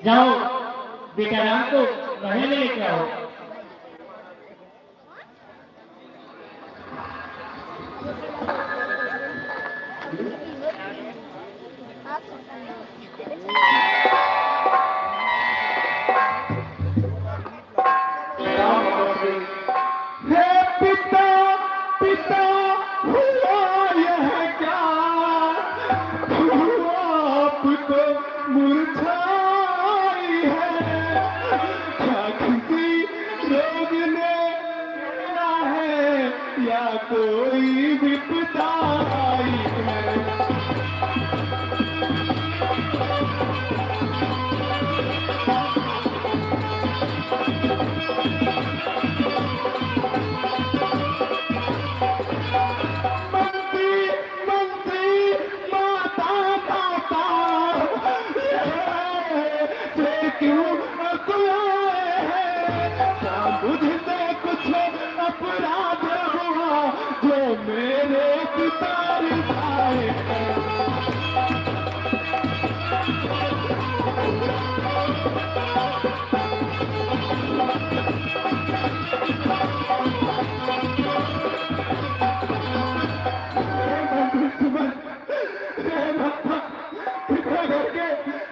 जाओ बेटा राम को महल में लेके आओ। कोई विपदा आई है। मंत्री माता क्यों अकुलाए हैं? क्या मुझसे कुछ अपराध हुआ जो मेरे पिता रिसाए हैं?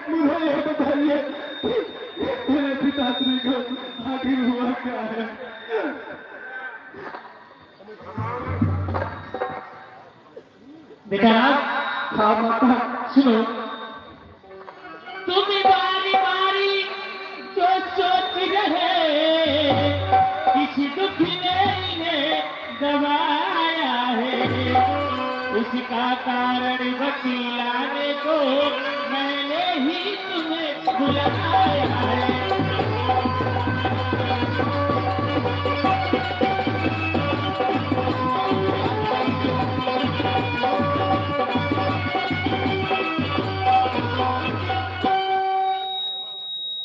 मुझे ये बताइए मेरे पिताश्री को आखिर हुआ क्या है? बेटा हाँ माता सुनो, तुम बारी बारी जो सोच रहे किसी दुख ने इन्हें दबाया है, उसका कारण बतलाने को मैंने ही तुम्हें बुलाया है।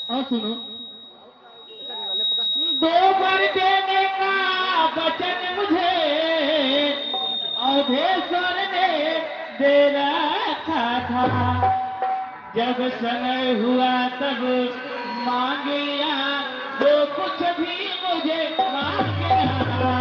और सुनो, 2 बार देने का वचन मुझे अवधेश्वर ने दे रखा था, जब समय हुआ तब मांग लिया जो कुछ भी मुझे मांगना।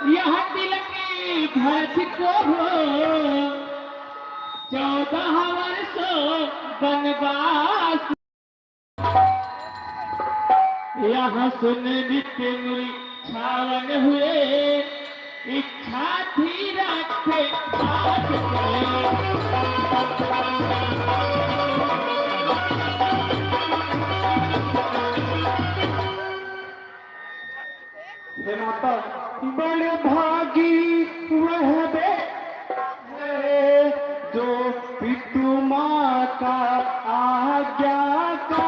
यह दिल की भरत को हो 14 वर्षों वनवास, यहाँ सुन नित्य छावन हुए, इच्छा थी रखे बात हे माता, बड़े भागी वह है जो पितु माँ का आज्ञाकारी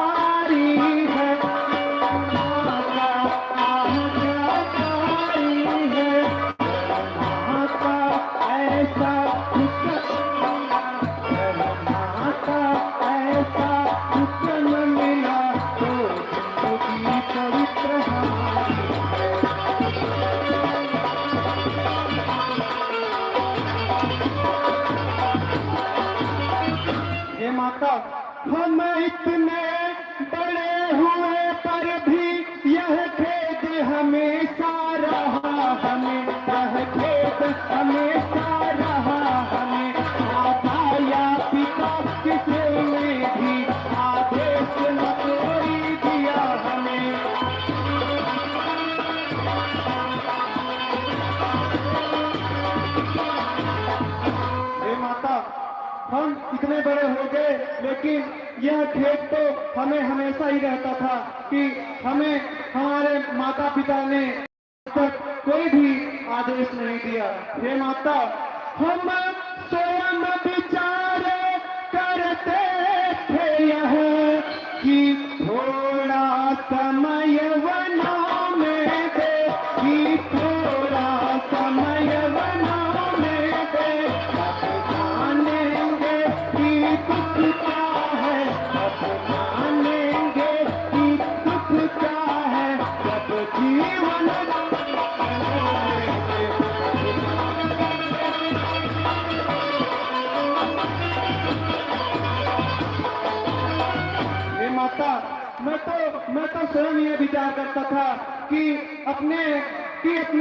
है, माँ का आज्ञाकारी है। माँ का ऐसा माँ का ऐसा हुक्म मिला तो जिंदगी पवित्र हमारी है। हे माता, हम इतने बड़े हुए पर भी यह खेद हमेशा रहा हमें, यह खेद हमेशा रहा हमें। माता या पिता किसी ने भी आदेश न कोई दिया हमें। हे माता, हम इतने बड़े हो गए लेकिन यह खेद तो हमें हमेशा ही रहता था कि हमें हमारे माता पिता ने तक कोई भी आदेश नहीं दिया। हे माता, हम स्वयं विचार करते थे यह कि थोड़ा समय वनों में दे, कि थोड़ा समय वनों में दे, जानेंगे कि मैं तो स्वयं ये विचार करता था कि अपने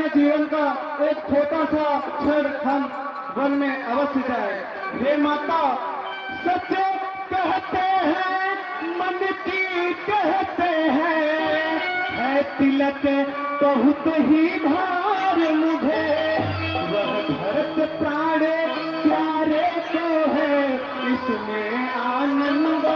जीवन का एक छोटा सा क्षण हम वन में अवश्य जाए। हे माता, सच कहते हैं, मन की कहते हैं, है तिलक बहुत ही भार मुझे, वह भरत प्राण प्यारे को है, इसमें आनंद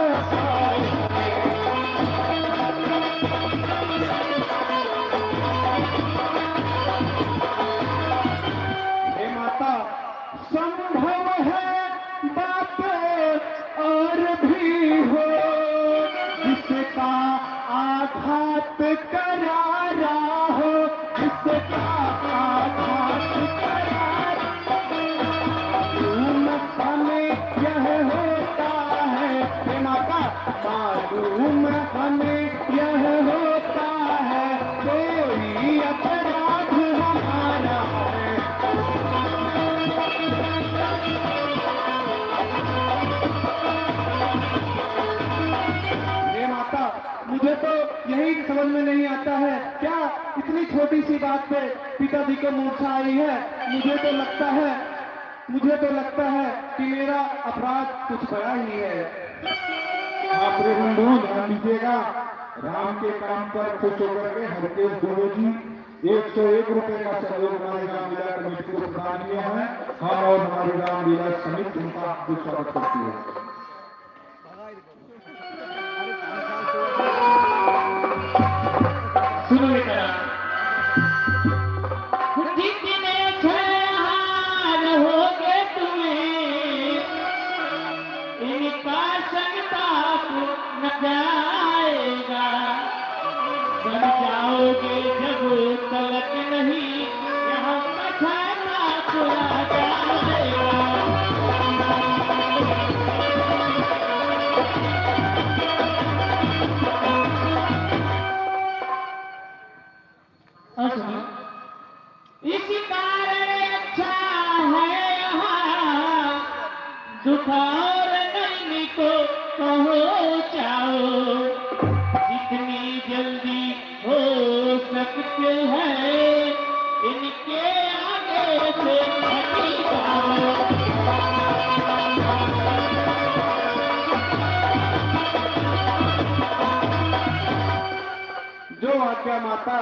संभव है बात और भी हो, जिसका आघात करारा हो, जिसका आघात करारा मालूम हमें यह होता है। हे माता, मालूम हमें यह होता है, कोई अपराध हमारा है। मुझे तो यही समझ में नहीं आता है, क्या इतनी छोटी सी बात पे पिताजी को मूर्छा आई है। मुझे तो लगता है कि मेरा अपराध कुछ बड़ा ही है। आप बंधु ध्यान दीजिएगा, राम के काम पर खुश होकर के हरकेश गुरु जी 101 रुपए का सहयोग हमारी रामलीला कमेटी को प्रदान किया है। हम और हमारी रामलीला समिति उनका स्वागत करती है। सुनो बेटा, कितने छहार हो गए तुम्हें, इनका संताप न जाएगा, बन जाओगे जब तलक नहीं, यहाँ पछाना पूरा जाएगा। इसी कारण अच्छा है यहाँ, दुख और नैनी को पहुँचाओ, जितनी जल्दी हो सकते हैं, इनके आगे से हटी जाओ। जो आज्ञा माता।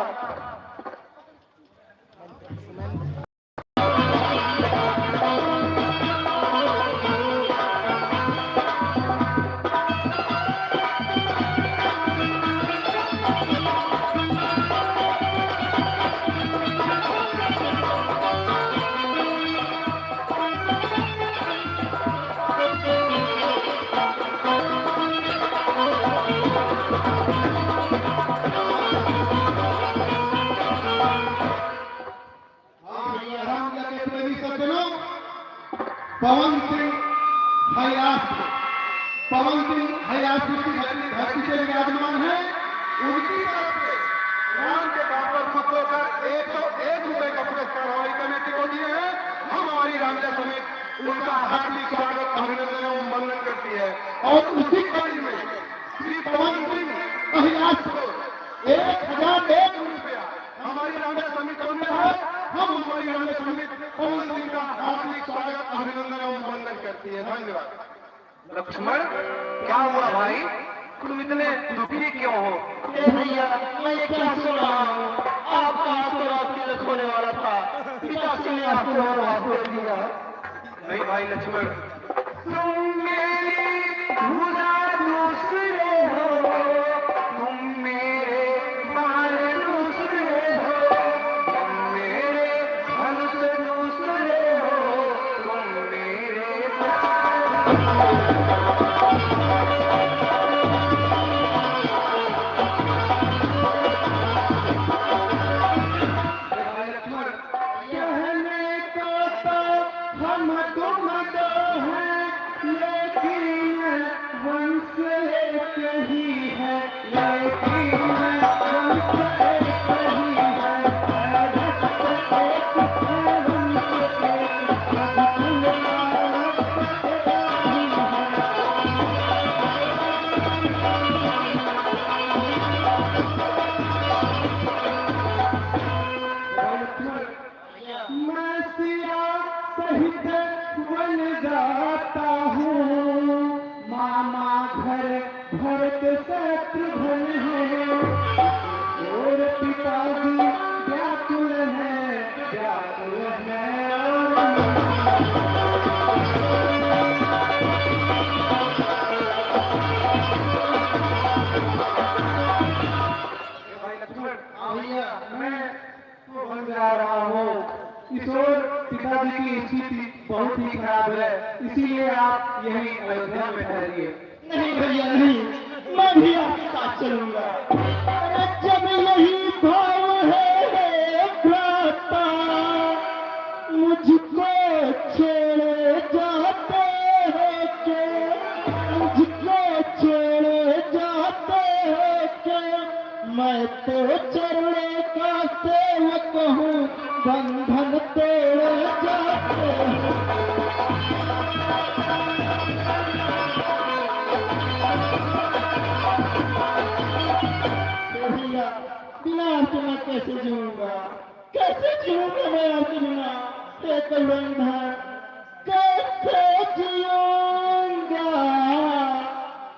पवन सिंह हयात की धरती से विराजमान है। उनकी तरफ से राम के काम पर खुश होकर 101 रुपए का पुरस्कार हमारी कमेटी को दिए हैं। हम हमारी रामलीला समिति उनका हार्दिक स्वागत अभिनंदन एवं वंदन करती है। और उसी कड़ी में श्री पवन सिंह हयात को 1001 रुपया हमारी रामलीला समिति को दिया है। हम हमारी रामलीला समिति पवन सिंह का हार्दिक स्वागत अभिनंदन एवं वंदन करती है। धन्यवाद। लक्ष्मण, क्या हुआ भाई, तुम इतने दुखी क्यों हो? भैया, मैं क्या सुन रहा हूँ, आपका आशीर्वाद तिलक होने वाला था, पिताजी ने आशीर्वाद दे दिया। नहीं भाई लक्ष्मण, तुम मेरी भुजा दूसरे हो, तुम मेरे बाल दूसरे हो, तुम मेरे धनुष दूसरे हो, तुम मेरे कहने को तो हम तुम दो हैं, लेकिन वंश एक ही है, लेकिन वंश एक ही है, रक्त एक है, वंश एक है, यहीं अयोध्या में ठहरिए। नहीं भैया नहीं, मैं भी आपके साथ चलूंगा। अरे जब यही भाव है भ्राता, मुझको छेड़े जाते हैं के, मुझको छेड़े जाते हैं के, मैं तो चरणे का सेवक हूँ, बंधन तोड़े जाते हैं। भैया बिना आपके मैं कैसे जीऊंगा, कैसे जीऊंगा मैं आपके बिना? हे कलंधर, कैसे जीऊंगा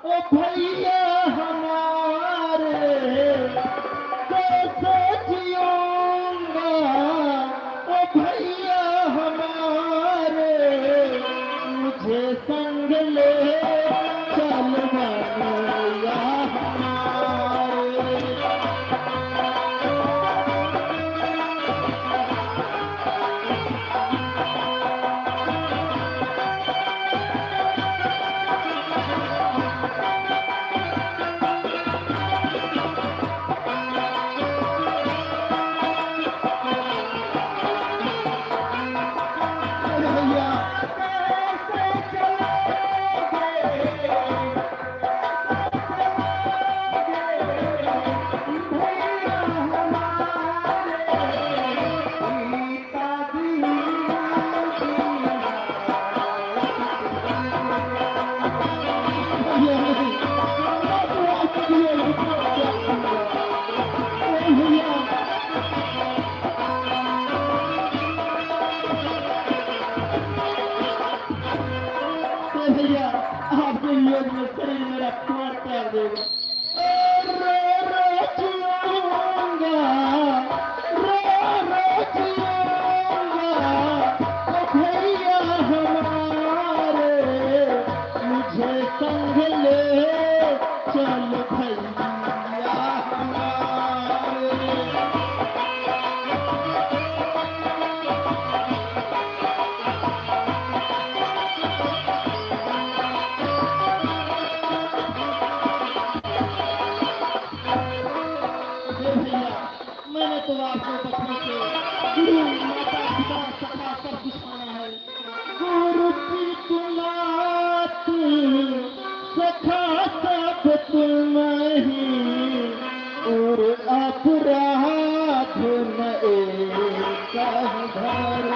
ओ भैया हमारे, कैसे जीऊंगा ओ भैया हमारे, मुझे संग ले चल भैया हमारे। भैया आपके योग में शरीर मेरा प्राण त्याग देगा। रो रो जीऊंगा, रो रो जीऊंगा ओ भैया हमारे, मुझे संग ले चल भैया हमारे। मैंने तो आपको बचपन से गुरु माता पिता सखा सब कुछ माना है। गुरु की तुलात सखा सब तुम ही, और अपराध न एक घर।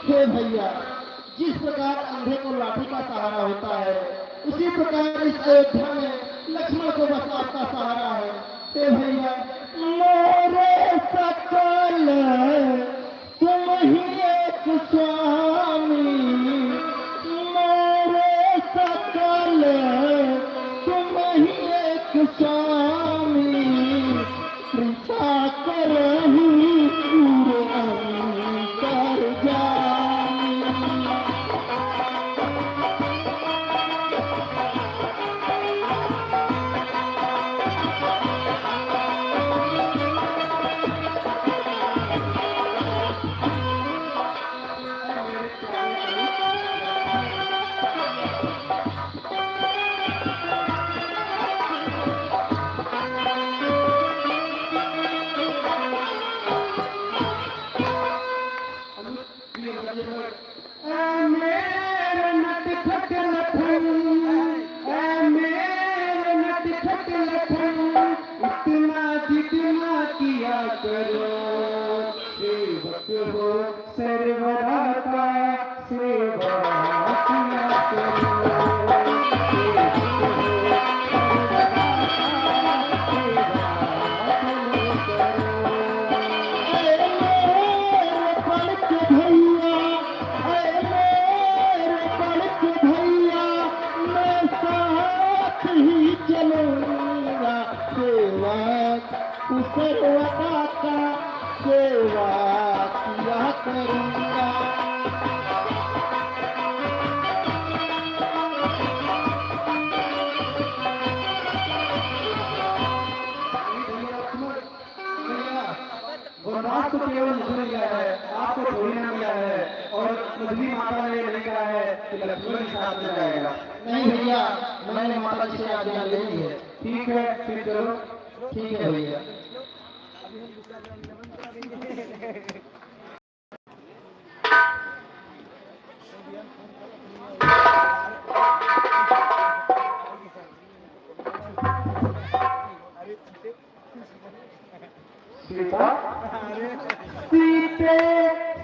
हे भैया, जिस प्रकार अंधे को लाठी का सहारा होता है, उसी प्रकार इस अयोध्या में लक्ष्मण को बस आपका सहारा है। हे भैया, मोरे सकल तुम ही एक स्वामी, मोरे सकल तुम ही एक स्वामी, कृपा करही पूरे अंतर जानी। इतना जितना किया करो, सेवक हो सर्वदा का, सेवा किया करो। सर्वदा का सेवा किया करूँगा। तो केवल मुझे मिला है, आपको थोड़ी ना मिला है। और मुझे माता ने नहीं कहा है कि लक्ष्मण के साथ में जाएगा। नहीं भैया, मैंने माता जी से आज्ञा ले ली है। ठीक है, फिर चलो। ठीक है भैया। सीता, सीते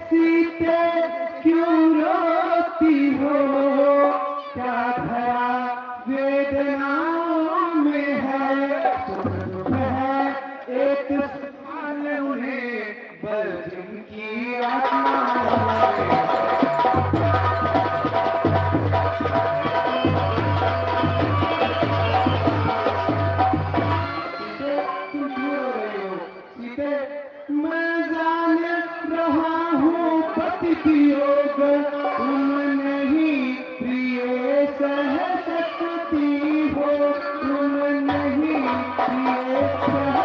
सीते क्यों रोती हो, क्या भरा वेदनाओं में है, सुख है एक साल उन्हें बल्कि की आत्मा मैं जान रहा हूँ पति की योग तुम नहीं प्रिय सह सकती हो, तुम नहीं प्रिय सह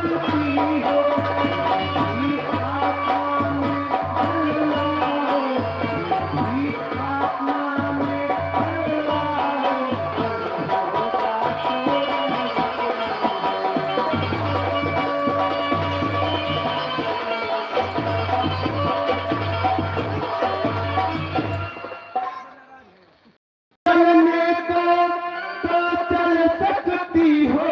सकती हो। आत्मा में अल्लाह, आत्मा में चलने को तो चल सकती हो,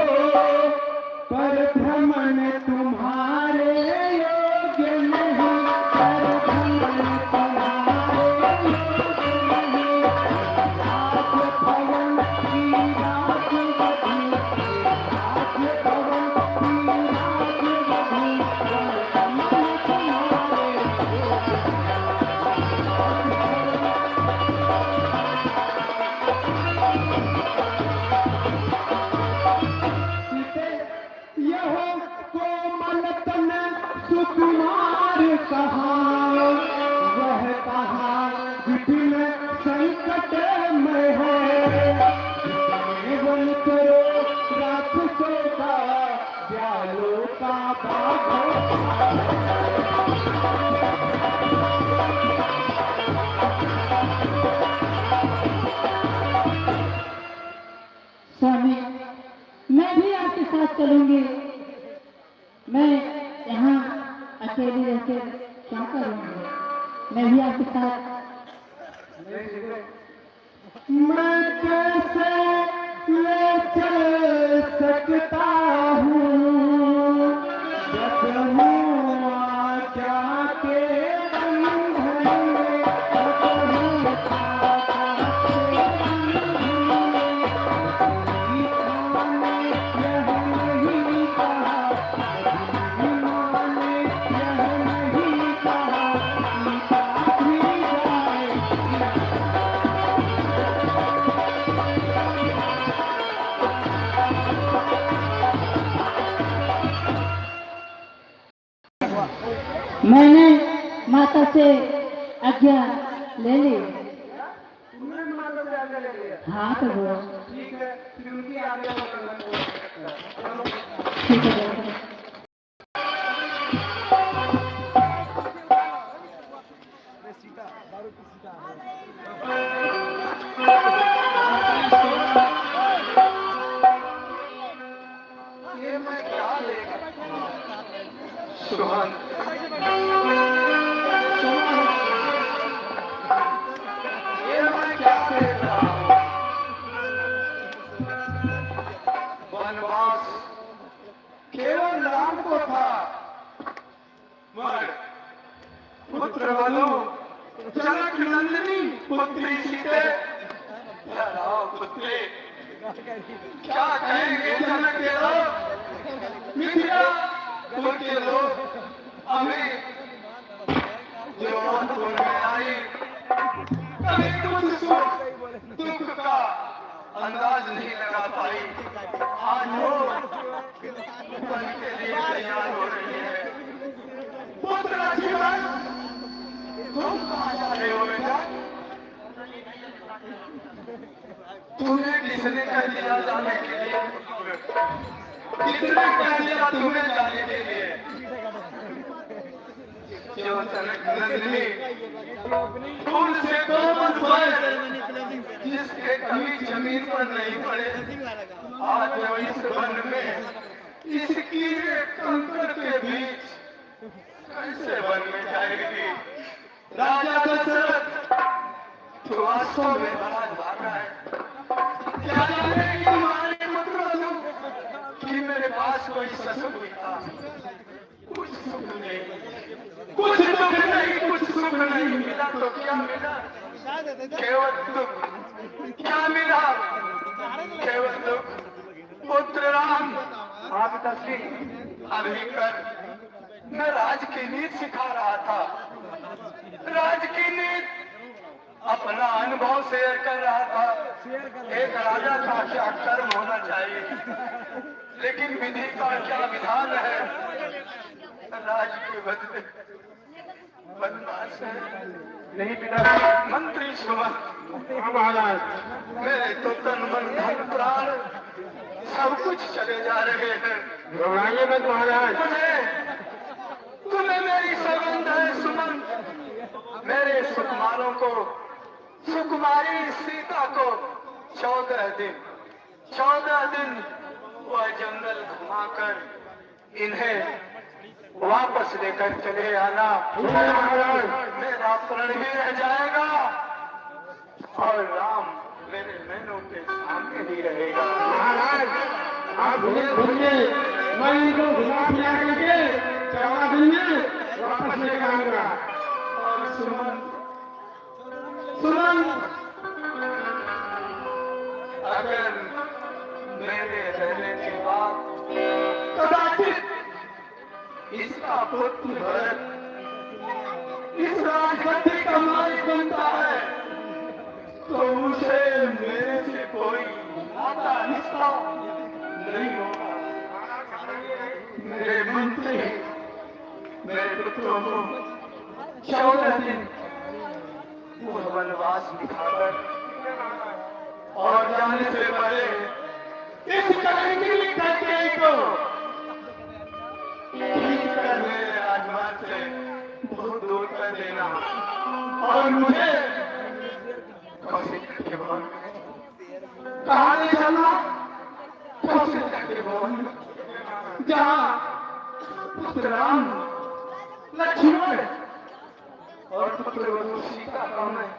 पर भ्रमण तुम्हारे योग्य नहीं, पर भ्रमण तुम्हारे योग्य नहीं। राजभवन की राजवधू, राजभवन की राजवधू, भ्रमण तुम्हारे यह कोमल तन सुकुमार कहाँ, वह कहाँ विपिन संकट में है। वन करो राक्षसों का, दयालुओं का बाग स्वामी, मैं भी आपके साथ चलूंगी। मैं यहाँ अकेली रहकर क्या करूँगी? मैं भी आपके साथ। मैं कैसे ले चल सकता हूँ, जब हूँ आज्ञा के बंधन में, जब हूँ आज्ञा के बंधन में। सीता ने यह नहीं कहा, सीता ने यह नहीं कहा, सीता भी जाए। मैंने माता से आज्ञा ले ली। तुमने माता से आज्ञा ले लिया? हाँ तो बोलो। ठीक है, फिर उनकी आज्ञा का पालन करो। ठीक है बोलो। ये मैं क्या लेकर सुहान, ये मैं क्या देख रहा हूँ? वनवास केवल राम को था, मगर पुत्र बनो जनक नंदिनी पुत्री सीते, पुत्री क्या कहेंगे जनक के लोग, मिथिला कुल के लोग हमें जो अनपुर में आई, कभी कुछ सुख दुख का अंदाज नहीं लगा पाई। आज वो बन के लिए तैयार हो रही है। पुत्र जीवन तुम कहाँ जा रहे हो बेटा? तुम्हें किसने कह दिया जाने के लिए? किसने कह दिया तुम्हें जाने के लिए? जो जनक नंदिनी फूल से दो बनवाए जिसके कभी जमीन पर नहीं पड़े, आज वो इस वन में इस कीड़े कंकड़ के बीच कैसे वन में जाएगी। राजा दशरथ तो वास्तव में बड़ा भागा है। क्या जाने कि हमारे पुत्र बंधु कि मेरे पास कोई ससुर भी था, कुछ सुख नहीं, कुछ दुख नहीं, कुछ सुख नहीं मिला तो क्या मिला, केवल दुख। क्या मिला, केवल दुख। पुत्र राम आप तस्वीर अभी कर मैं राज की नीति सिखा रहा था, राज की नीति अपना अनुभव शेयर कर रहा था। एक राजा का क्या कर्म होना चाहिए, लेकिन विधि का क्या विधान है। राज के बदले बदमाश है। नहीं पिता मंत्री सुमन महाराज, मेरे तो तन मन धन प्राण सब कुछ चले जा रहे हैं। घबराइए मत महाराज, तुम्हें मेरी सौगंध है सुमन। मेरे सुकुमारों को, सुकुमारी सीता को 14 दिन वह जंगल घुमाकर इन्हें वापस लेकर चले आना। मेरा प्रण भी रह जाएगा और राम मेरे नैनों के सामने ही रहेगा। महाराज आप भूलिए मैं इनको घुमा फिरा करके 14 दिन में वापस लेकर आऊंगा। और सुमन सुमन अगर मेरे रहने के बाद कदाचित इसका पुत्र भरत इस राजगद्दी का मालिक बनता है तो उसे मेरे से कोई नाता रिश्ता नहीं होगा। मेरे मंत्री मेरे पुत्रों को 14 दिन वनवास दिखाकर और जाने से पहले इस कलंकी कन्या को खींचकर मेरे राजमार्ग से बहुत दूर कर देना और मुझे कौशिक के भवन में कहा ले जाना। कौशिक के भवन में जहाँ पुत्र राम लक्ष्मण और पुत्र वधू सीता का मैं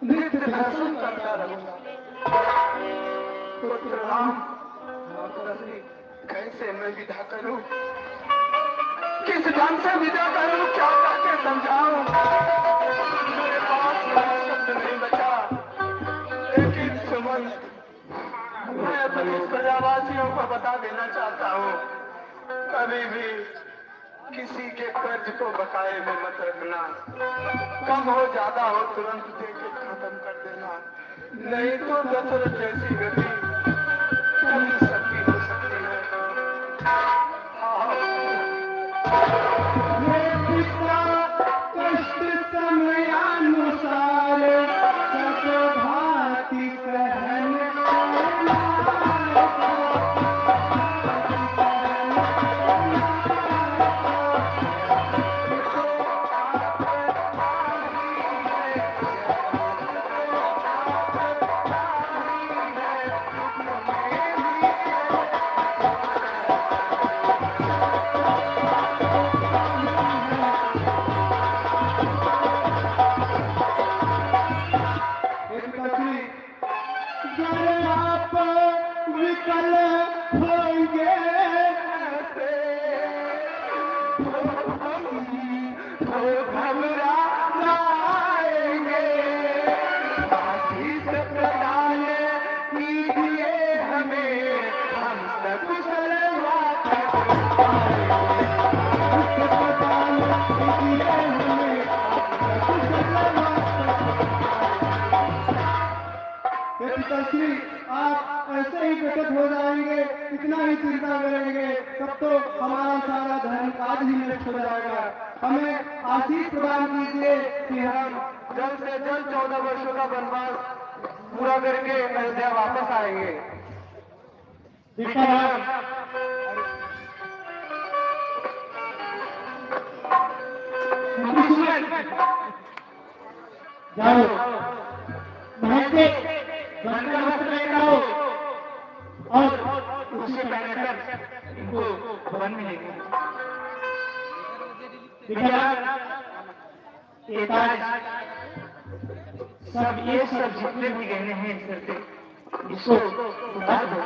नित्य दर्शन करता रहूंगा। पुत्र राम कैसे मैं विदा करूं, किस ढंग से विदा करूं, क्या करके समझाऊं। मेरे पास शब्द नहीं बचा। लेकिन सुमन मैं अपने प्रजावासियों को बता देना चाहता हूं, कभी भी किसी के कर्ज को बकाए में मत रखना। कम हो ज्यादा हो तुरंत देके खत्म कर देना, नहीं तो दशरथ जैसी गति कभी सकी हो सकती है। कष्ट समयानुसार सब भांति सहन विकल होंगे तो घबरा जाएंगे। आशीष प्रदान कीजिए हमें, हम सब कुशल पिताश्री आप ऐसे ही प्रकट हो जाएंगे, इतना ही चिंता करेंगे तब तो हमारा सारा धर्म काज ही नष्ट हो जाएगा। हमें आशीष प्रदान कीजिए कि हम जल्द से जल्द 14 वर्षों का वनवास पूरा करके अयोध्या वापस आएंगे। हम जाओ बहन से बनकर वस्त्र लेकर आओ और उसे पहनकर इनको भवन में लेकर बिटिया ये ताज सब ये सब जितने भी गहने हैं इस घर पे इसको उतार दो।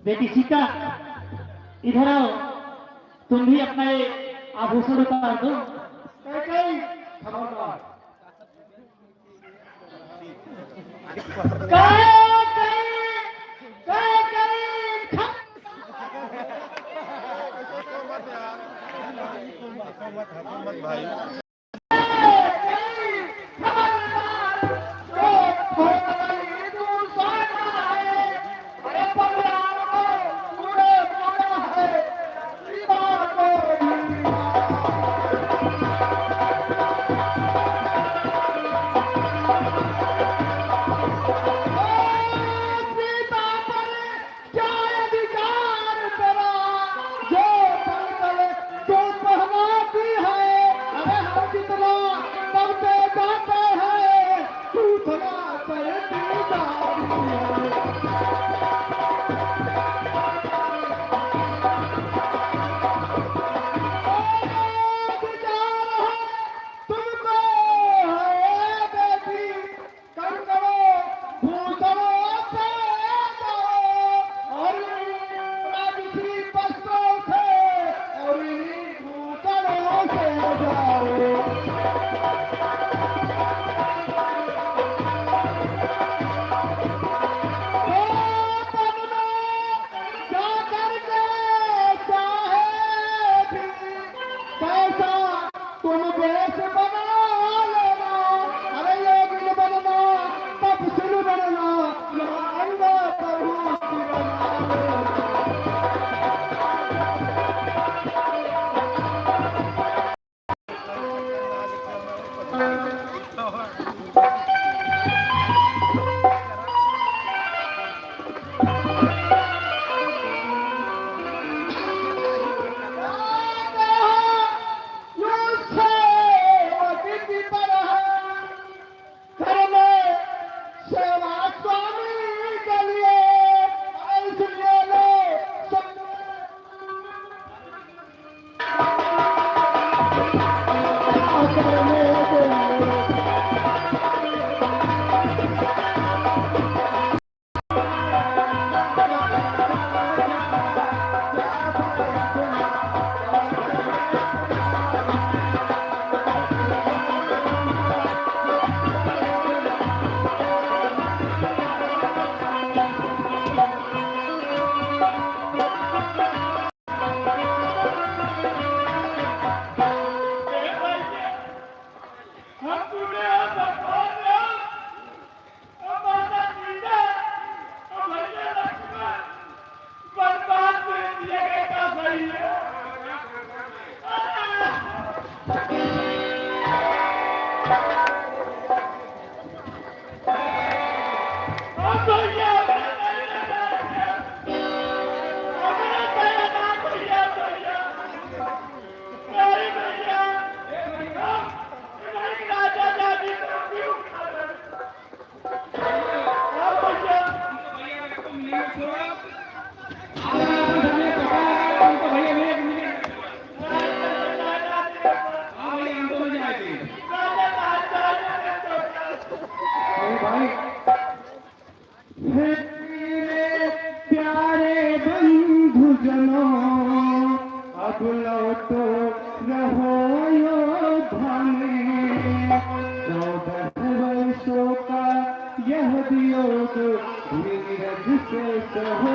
बेटी सीता इधर आओ, तुम भी अपना ये आभूषण उतार दो। प्यारे बंधु जनों अब लौटो दियो तो नीरज से सहो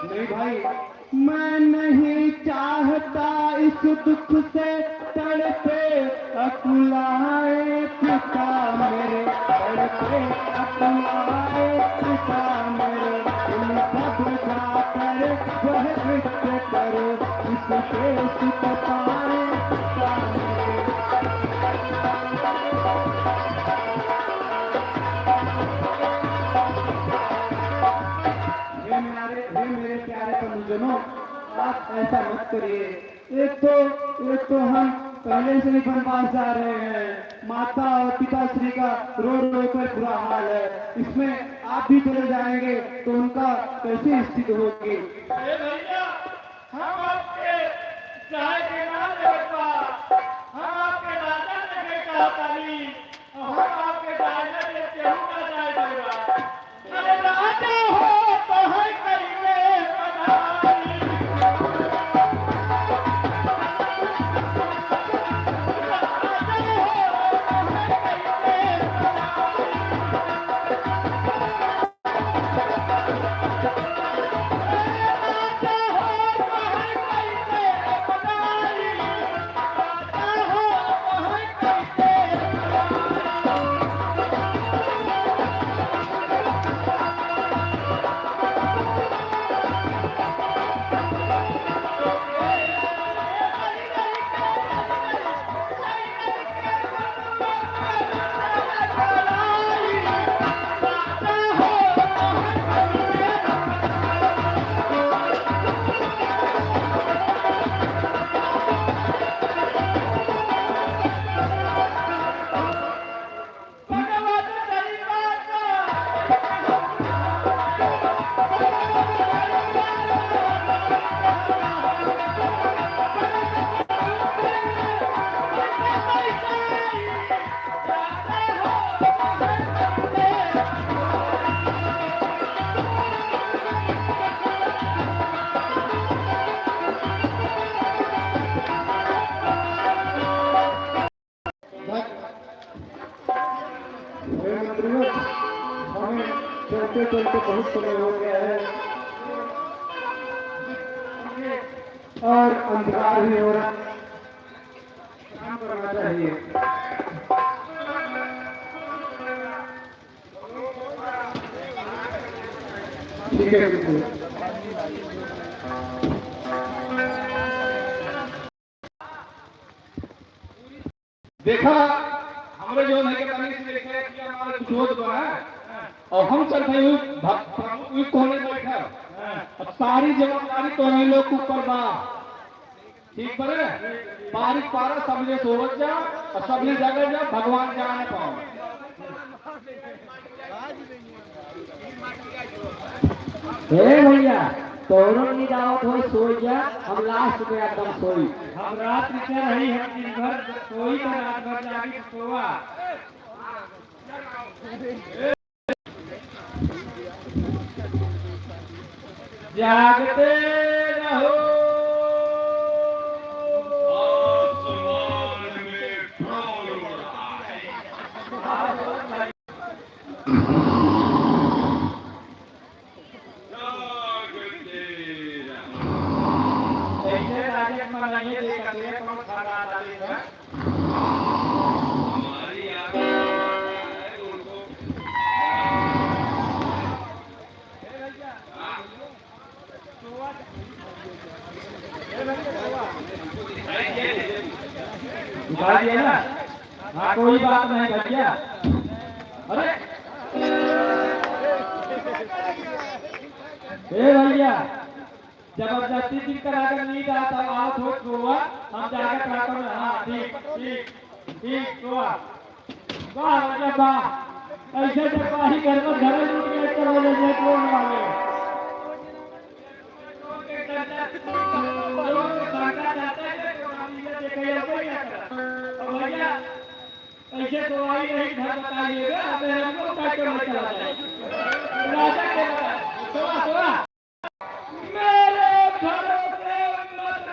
नहीं भाई, मैं नहीं चाहता इस दुख से तड़पे अकुलाए पिता मेरे, तड़पे अकुलाए पिता मेरे, इन सब जाकर वह कृत्य करो इसके सुख पाए पिता मेरे। हे मेरे प्यारे परिजनों, आप ऐसा मत करिए। एक तो हम पहले से ही वनवास जा रहे हैं, माता और पिताश्री का रो रो कर बुरा हाल है, इसमें आप भी चले जाएंगे तो उनका कैसी स्थिति होगी। हम आपके चाहे के नाम देवता, हम आपके राजा ने कहा ताली, हम आपके राजा ने केहू का जाय देगा। अरे राजा हो तो है करिए पधारी। हमें चलते चलते बहुत समय हो गया है और अंधकार भी हो रहा, काम करना चाहिए। ठीक है बिल्कुल। देखा हमरे जो है के तनी से देखे कि हमारे कुछ बना और हम चल रहे हैं प्रमुख कोने बैठा अब सारी जवाबदारी तो हम लोग के ऊपर बा। ठीक बने बारिश पारा सबने सोच जा और सबने जगह जा भगवान जाने पाओ। हे भैया तोरो नहीं दावत हो सोई जा, हम लास्ट में एकदम सोई। हम रात में चल रही है दिन भर सोई तो रात भर जाके सोवा। जागते रहो आसमान में ड्रोन उड़ रहा है। ऐसे राजेश मनाइए देखा तेरे कौन खाना डाली है। हमारी आगे है उनको उठा दिया ना। हाँ कोई बात नहीं भैया। अरे हे भैया जबरदस्ती दिन करा कर नहीं जाता आओ थोड़ा गोवा हम जाकर प्राप्त में। हाँ ठीक ठीक ठीक गोवा वाह भैया वाह। ऐसे जब घर में घर लूट के चलो जैसे कौन वाले ऐसे तो आई नहीं घर बताइएगा हमें हमको काट के चला जाए राजा के सोना सोना मेरे घर से मत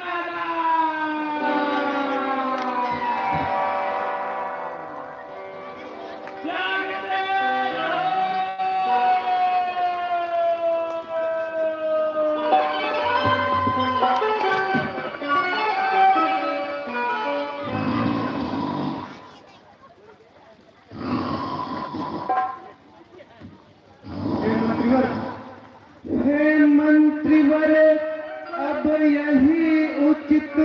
अब यही उचित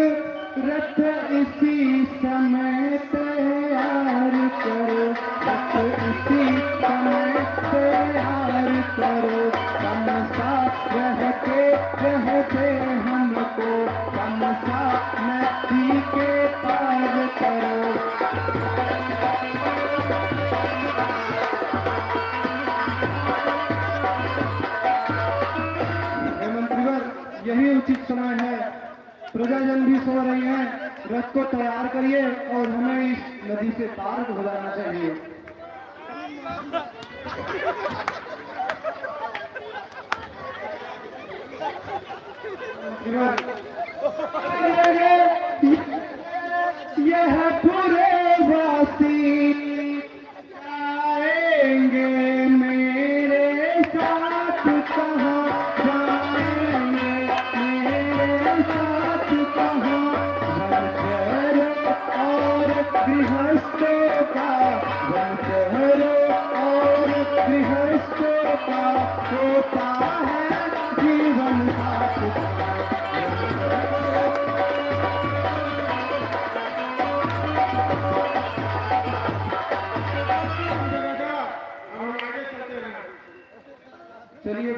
रथ इसी समय तैयार करो, रथ इसी समय तैयार करो, कम सा रहते हमको, कम सा नदी के पार करो। मंत्रीवर, यही उचित समय है, प्रजाजन भी सो रही हैं, रथ को तैयार करिए और हमें इस नदी से पार हो जाना चाहिए। यह पूरे वासी आएंगे मेरे साथ, कहाँ जाएंगे मेरे साथ, कहाँ वंशहर और गृहस्थों का, वंशहर और गृहस्थों का होता है जीवन साथ। चलिए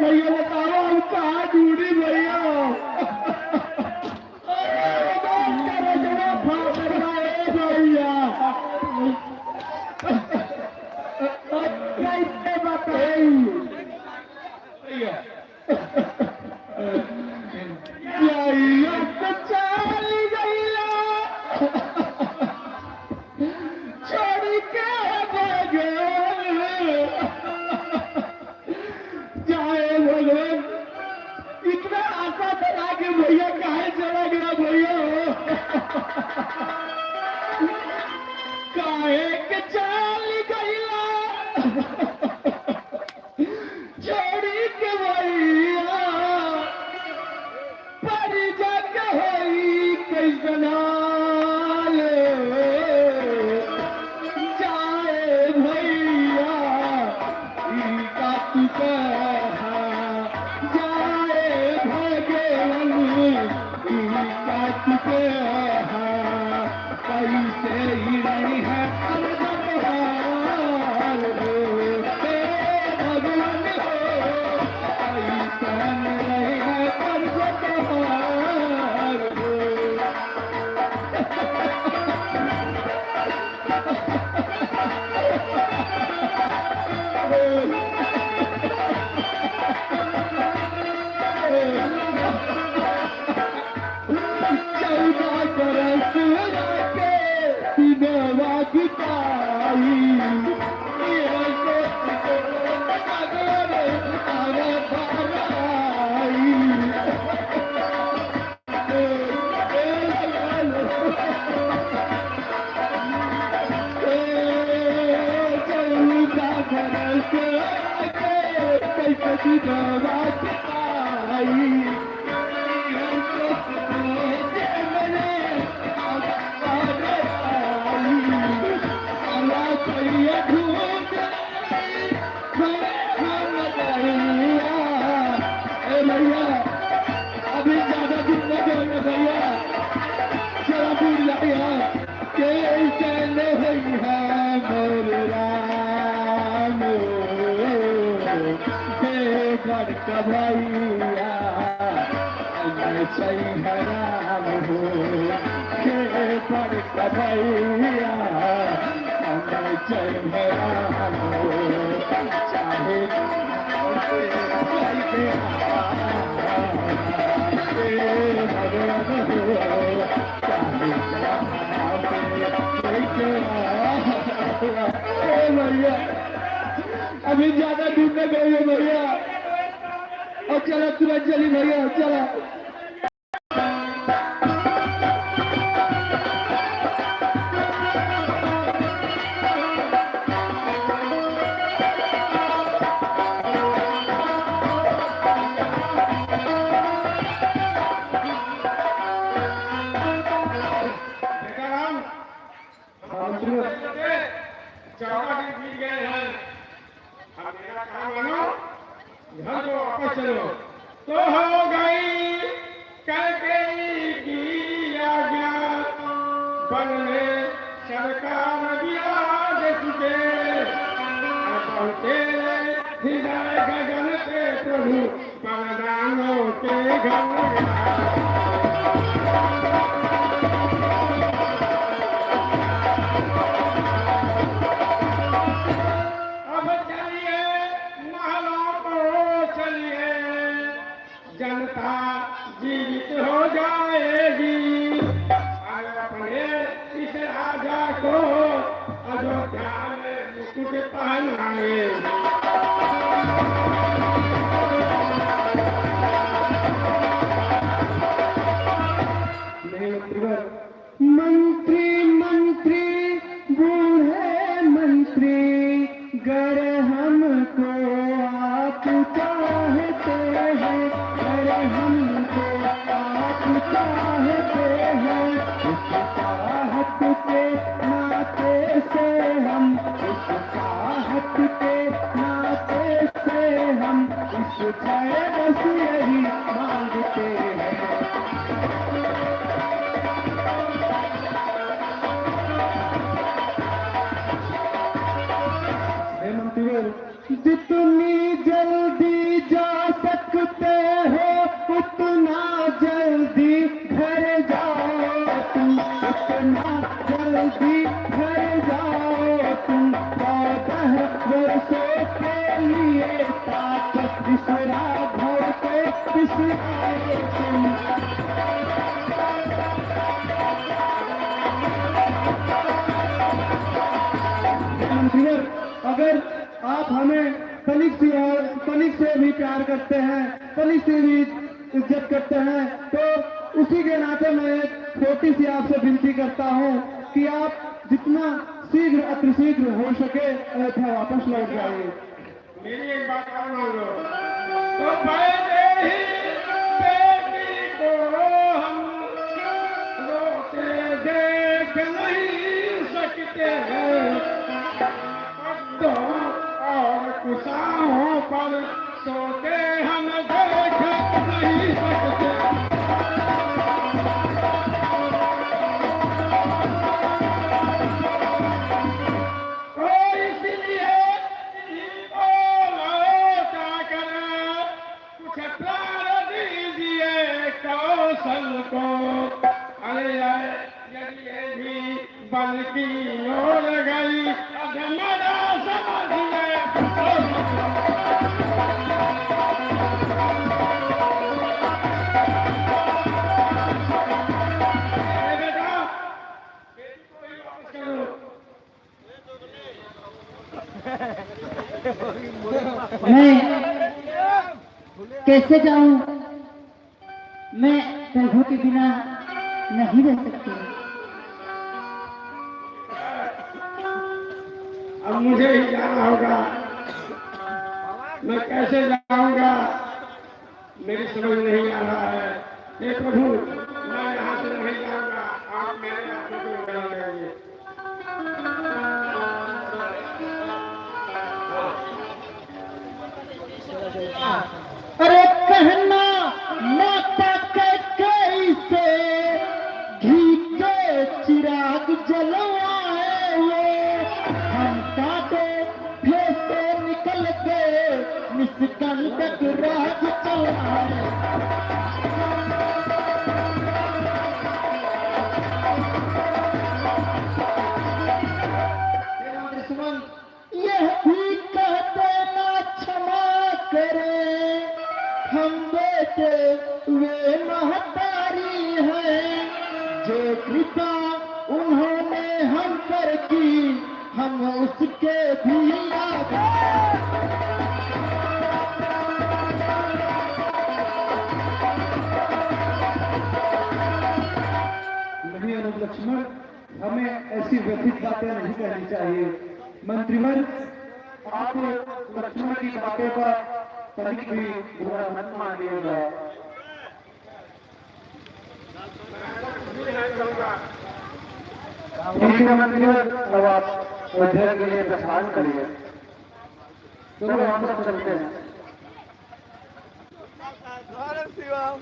भैया बताओ हम कहाँ ढूंढी भैया, कैसे बताइए चल गईला छोड़ के भगवान, जाए भगवान, इतना आशा करा के भैया काहे चला गया भैया, काहे के चल गईला छोड़ी के भैया, पर जग होई कैसना जाए भैया, इनका तू कहा जाए भगवान, इनका तू कहा कैसे ही नहीं है भगवान हो, कैसा नहीं है भगवान हो। अभी ज्यादा दिन न जाएगा भैया, जरा दूर जाइए कैसे नहीं है मोर राम, बेगड़ का भैया सही है राम हो, बेगड़ का भैया जय है राम हो, चाहे भगवान हो, चाहे भैया अभी ज्यादा दूर न गए भैया, और चला तुरंत चली भैया, चला। घर को वापस चलो। तो हो गई कैकेयी की आज्ञा, वन में सरकार दिया देखिए, पहुंचे हृदय गगन पे प्रभु बलिदानों के घर। जनता जीवित हो जाएगी, अपने इस राजा को अयोध्या में मुकुट पहनाएगी। मंत्री मंत्री बूढ़े मंत्री, गर हमको आप चाहते हैं, हमको आप चाहते हैं, इस चाहत के नाते से हम, इस चाहत के नाते से हम, इस जय बस यही मांगते हैं। जितनी जल्दी जा सकते हो उतना जल्दी घर जाओ तुम, उतना जल्दी घर जाओ तुम। 14 वर्षों के लिए ताकत बिसरा घर पे बिसराए तुम। अगर आप हमें तनिक से भी प्यार करते हैं, तनिक से भी इज्जत करते हैं, तो उसी के नाते मैं एक छोटी सी आपसे विनती करता हूं कि आप जितना शीघ्र अतिशीघ्र हो सके अयोध्या वापस लौट जाइए। मेरी एक बात और मान लो, तो पहले ही बेटी को हम रोते देख नहीं सकते हैं, और कुशाओं पर सोते हम देख नहीं सकते। तो इसलिए इनको लौटा कर कुछ प्यार दीजिए कौशल को। अरे यदि भी बल की ओर गई अब मरा समझिए। मैं कैसे जाऊं? मैं प्रभु के बिना नहीं रह सकती। अब मुझे ही जाना होगा, मैं कैसे जाऊंगा मेरी समझ नहीं आ रहा है। हे प्रभु, मैं यहाँ से नहीं जाऊंगा, आप मेरे हाथों को बना लेंगे। अरे कहना माता कैसे घी के चिराग जलवाए हुए, हम काटे फेंसे निकल के निष्कंटक राज चलाए। यह भी कह देना क्षमा करे, हम बेटे वे महतारी हैं, जो कृपा उन्होंने हम पर की, हम उसके भी नहीं अनुज लक्ष्मण, हमें ऐसी व्यथित बातें नहीं कहनी चाहिए। मंत्रीवर, आप लक्ष्मण की बातों का तनिक भी बुरा मत मानिएगा। ठीक है मंत्रीवर, अब आप अध्ययन के लिए प्रस्थान करिए। चलो हम सब चलते हैं। भारत शिवम